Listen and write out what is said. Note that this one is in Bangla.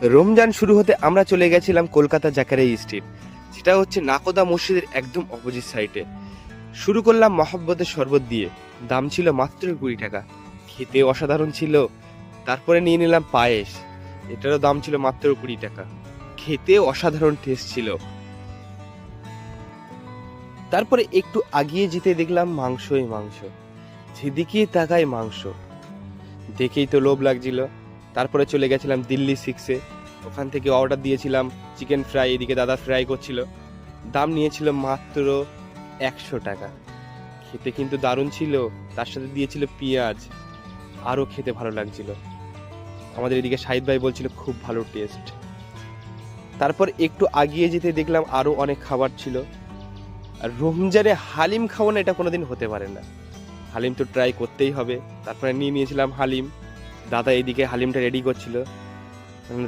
রমজান শুরু হতে আমরা চলে গেছিলাম কলকাতা জাকারিয়া স্ট্রিট, যেটা হচ্ছে নাকোদা মসজিদের একদম অপোজিট সাইডে। শুরু করলাম মহব্বতের শরবত দিয়ে, দাম ছিল মাত্র 20 টাকা, খেতে অসাধারণ ছিল। তারপরে নিয়ে নিলাম পায়েস, এটারও দাম ছিল মাত্র 20 টাকা, খেতে অসাধারণ টেস্ট ছিল। তারপরে একটু আগিয়ে যেতে দেখলাম মাংসই মাংস, যেদিকে তাকাই মাংস, দেখেই তো লোভ লাগছিল। তারপরে চলে গেছিলাম দিল্লি সিক্সে, ওখান থেকে অর্ডার দিয়েছিলাম চিকেন ফ্রাই, এদিকে দাদা ফ্রাই করছিল। দাম নিয়েছিল মাত্র 100 টাকা, খেতে কিন্তু দারুণ ছিল। তার সাথে দিয়েছিল পেঁয়াজ, আরও খেতে ভালো লাগছিল। আমাদের এদিকে শাহিদ ভাই বলছিল খুব ভালো টেস্ট। তারপর একটু আগিয়ে যেতে দেখলাম আরও অনেক খাবার ছিল। আর রমজানে হালিম খাওয়ানো এটা কোনোদিন হতে পারে না, হালিম তো ট্রাই করতেই হবে। তারপরে নিয়ে নিয়েছিলাম হালিম, দাদা এদিকে হালিমটা রেডি করছিল।